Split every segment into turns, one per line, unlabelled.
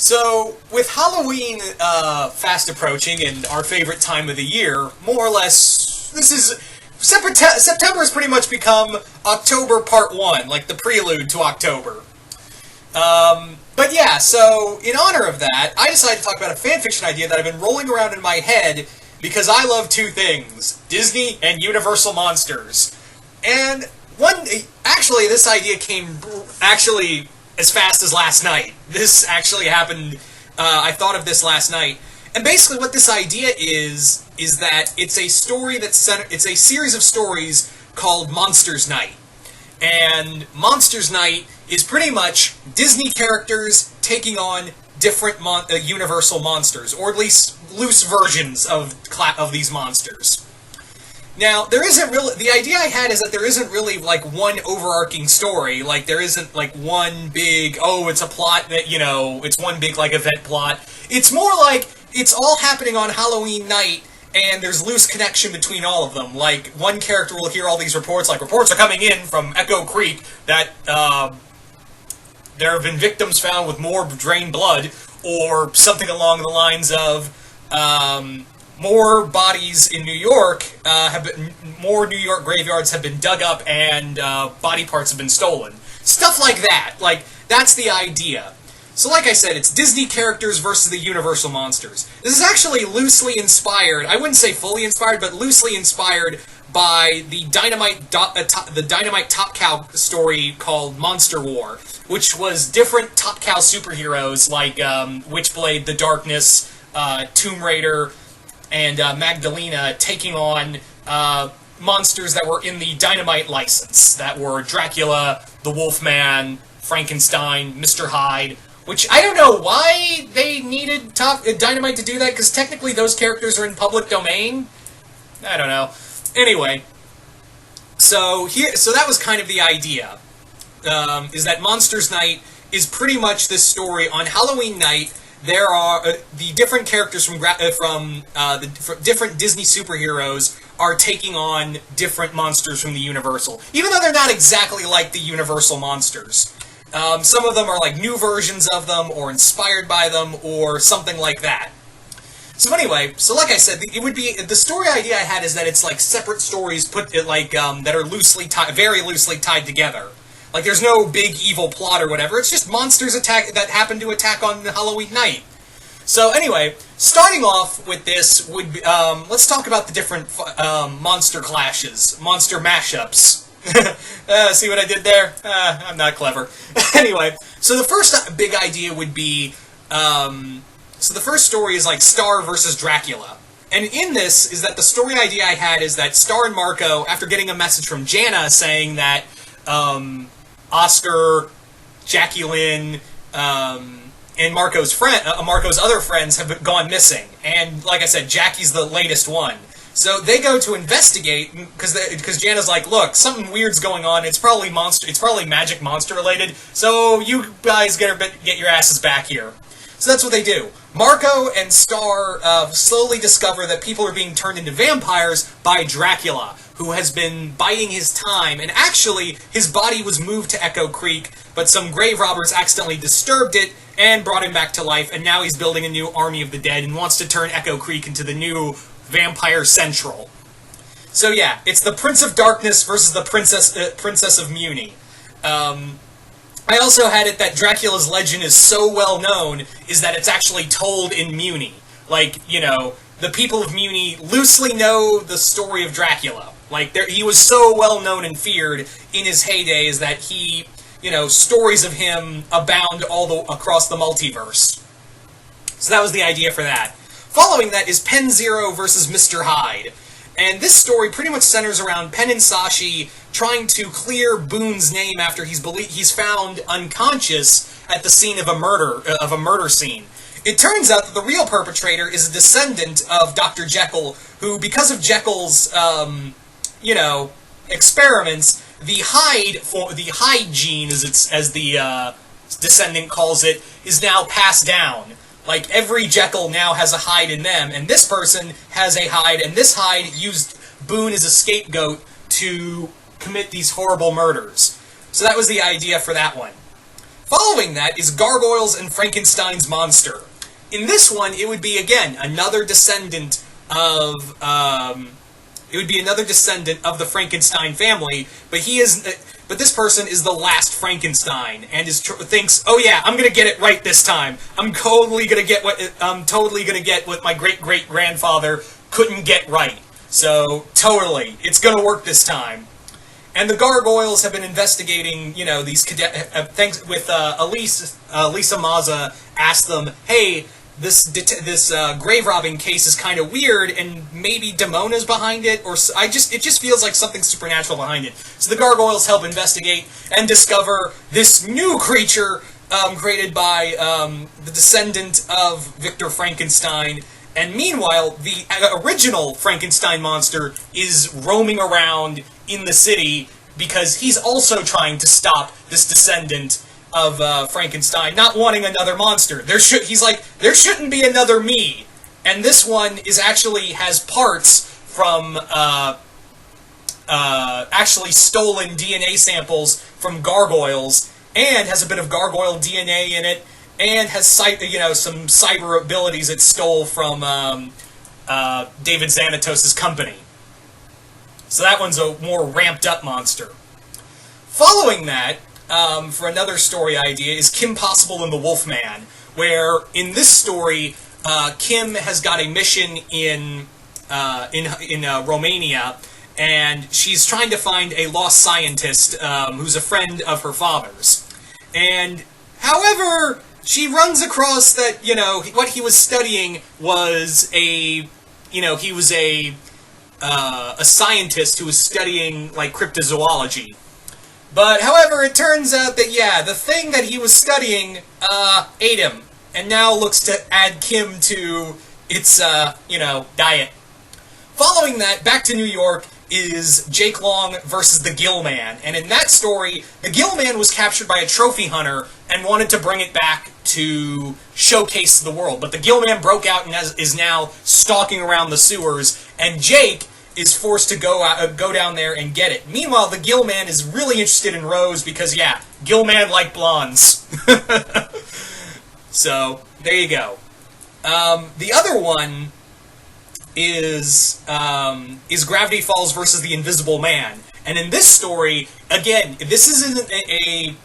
So, with Halloween fast approaching and our favorite time of the year, more or less, September has pretty much become October Part 1, like the prelude to October. But yeah, so in honor of that, I decided to talk about a fanfiction idea that I've been rolling around in my head because I love two things: Disney and Universal monsters. And this idea came as fast as last night. This actually happened. I thought of this last night, and basically, what this idea is that it's a story it's a series of stories called Monsters Night, and Monsters Night is pretty much Disney characters taking on different Universal monsters, or at least loose versions of these monsters. Now, there isn't really... The idea I had is that there isn't really, like, one overarching story. Like, there isn't, like, one big, it's a plot that, it's one big, like, event plot. It's more like it's all happening on Halloween night, and there's loose connection between all of them. Like, one character will hear all these reports, like, reports are coming in from Echo Creek that, there have been victims found with more drained blood, or something along the lines of, more bodies in New York more New York graveyards have been dug up and body parts have been stolen. Stuff like that. Like, that's the idea. So like I said, it's Disney characters versus the Universal monsters. This is actually loosely inspired, I wouldn't say fully inspired, but loosely inspired by the Dynamite Top Cow story called Monster War, which was different Top Cow superheroes like Witchblade, The Darkness, Tomb Raider, and Magdalena taking on monsters that were in the Dynamite license, that were Dracula, the Wolfman, Frankenstein, Mr. Hyde, which I don't know why they needed Dynamite to do that, because technically those characters are in public domain. I don't know. Anyway, so that was kind of the idea, is that Monsters Night is pretty much this story on Halloween night. There are the different characters from different Disney superheroes are taking on different monsters from the Universal, even though they're not exactly like the Universal monsters. Some of them are like new versions of them, or inspired by them, or something like that. So anyway, like I said, it would be the story idea I had is that it's like separate stories that are very loosely tied together. Like, there's no big evil plot or whatever. It's just monsters that happen to attack on Halloween night. So anyway, starting off with this would be, let's talk about the different monster clashes, monster mashups. See what I did there? I'm not clever. Anyway, so the first big idea would be, so the first story is like Star versus Dracula. And in this is that the story idea I had is that Star and Marco, after getting a message from Jana saying that Oscar, Jackie Lynn, and Marco's other friends have gone missing. And like I said, Jackie's the latest one. So they go to investigate because Jana's like, look, something weird's going on. It's probably magic monster related. So you guys get your asses back here. So that's what they do. Marco and Star slowly discover that people are being turned into vampires by Dracula, who has been biding his time, and actually, his body was moved to Echo Creek, but some grave robbers accidentally disturbed it and brought him back to life, and now he's building a new army of the dead and wants to turn Echo Creek into the new Vampire Central. So yeah, it's the Prince of Darkness versus the Princess of Muni. I also had it that Dracula's legend is so well known is that it's actually told in Muni. Like, the people of Muni loosely know the story of Dracula. Like, he was so well known and feared in his heydays that stories of him abound across the multiverse. So that was the idea for that. Following that is Pen Zero versus Mr. Hyde. And this story pretty much centers around Pen and Sashi trying to clear Boone's name after he's found unconscious at the scene of a murder scene. It turns out that the real perpetrator is a descendant of Dr. Jekyll, who, because of Jekyll's, experiments, the Hyde gene, as the descendant calls it, is now passed down. Like, every Jekyll now has a Hyde in them, and this person has a Hyde, and this Hyde used Boone as a scapegoat to commit these horrible murders. So that was the idea for that one. Following that is Gargoyles and Frankenstein's Monster. In this one, it would be, again, another descendant of... the Frankenstein family, but but this person is the last Frankenstein, and thinks, oh yeah, I'm gonna get it right this time. I'm totally gonna get what my great-great-grandfather couldn't get right. So, totally, it's gonna work this time. And the Gargoyles have been investigating, these things with Lisa Mazza asked them, hey, this grave robbing case is kind of weird, and maybe Damona's behind it, or it just feels like something supernatural behind it. So the Gargoyles help investigate and discover this new creature created by the descendant of Victor Frankenstein. And meanwhile, the original Frankenstein monster is roaming around in the city because he's also trying to stop this descendant of Frankenstein, not wanting another monster. He's like, there shouldn't be another me. And this one has parts from actually stolen DNA samples from gargoyles, and has a bit of gargoyle DNA in it, and has some cyber abilities it stole from David Xanatos' company. So that one's a more ramped up monster. Following that, for another story idea, is Kim Possible and the Wolfman, where in this story, Kim has got a mission in Romania, and she's trying to find a lost scientist who's a friend of her father's. And, however, she runs across that, what he was studying was he was a scientist who was studying, cryptozoology. But, however, it turns out that, the thing that he was studying, ate him, and now looks to add Kim to its, diet. Following that, back to New York, is Jake Long versus the Gill Man. And in that story, the Gill Man was captured by a trophy hunter and wanted to bring it back to showcase the world. But the Gill Man broke out and is now stalking around the sewers, and Jake is forced to go down there and get it. Meanwhile, the Gill Man is really interested in Rose because, Gill Man like blondes. So, there you go. The other one is Gravity Falls versus the Invisible Man. And in this story, again, this isn't a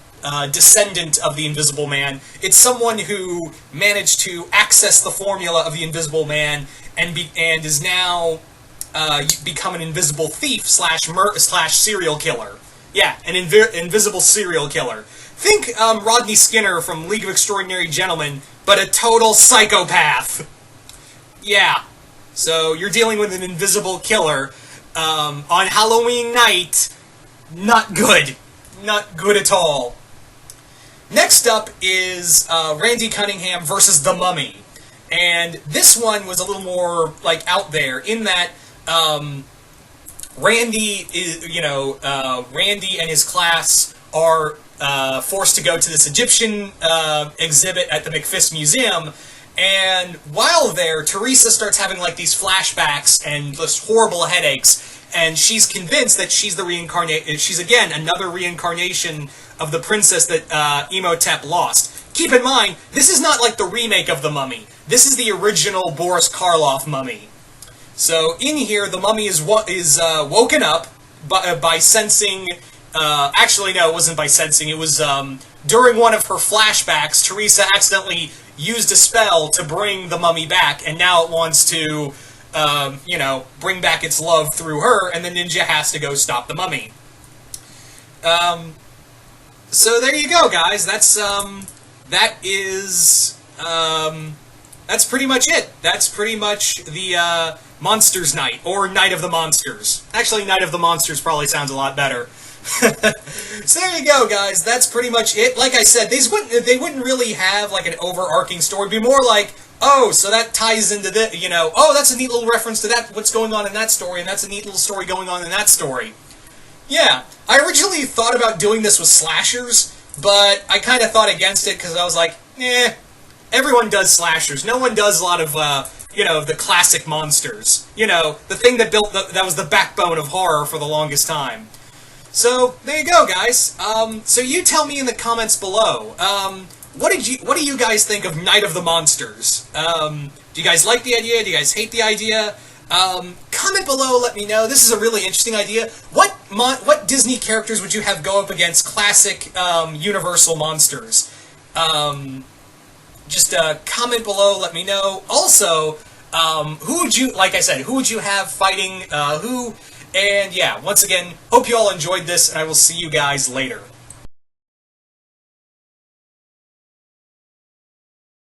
descendant of the Invisible Man. It's someone who managed to access the formula of the Invisible Man and is now become an invisible thief slash serial killer. Yeah, an invisible serial killer. Think Rodney Skinner from League of Extraordinary Gentlemen, but a total psychopath. Yeah. So you're dealing with an invisible killer on Halloween night. Not good. Not good at all. Next up is Randy Cunningham versus the Mummy. And this one was a little more, out there, in that Randy and his class are forced to go to this Egyptian exhibit at the McFist Museum. And while there, Teresa starts having, these flashbacks and just horrible headaches, and she's convinced that she's she's, again, another reincarnation of the princess that Imhotep lost. Keep in mind, this is not like the remake of The Mummy. This is the original Boris Karloff mummy. So, in here, the mummy is woken up by sensing... actually, no, it wasn't by sensing. It was, during one of her flashbacks, Teresa accidentally used a spell to bring the mummy back, and now it wants to, bring back its love through her, and the ninja has to go stop the mummy. So there you go, guys. That's pretty much it. That's pretty much the, Monsters Night, or Night of the Monsters. Actually, Night of the Monsters probably sounds a lot better. So there you go, guys. That's pretty much it. Like I said, they wouldn't really have an overarching story. It'd be more like, oh, so that ties into this, oh, that's a neat little reference to that, what's going on in that story, and that's a neat little story going on in that story. Yeah, I originally thought about doing this with slashers, but I kind of thought against it because I was like, everyone does slashers. No one does a lot of, the classic monsters. The thing that that was the backbone of horror for the longest time. So there you go, guys. So you tell me in the comments below. What do you guys think of Night of the Monsters? Do you guys like the idea? Do you guys hate the idea? Comment below, let me know. This is a really interesting idea. What Disney characters would you have go up against classic Universal monsters? Just comment below, let me know. Also, who would you, like I said, who would you have fighting who? And yeah, once again, hope you all enjoyed this, and I will see you guys later.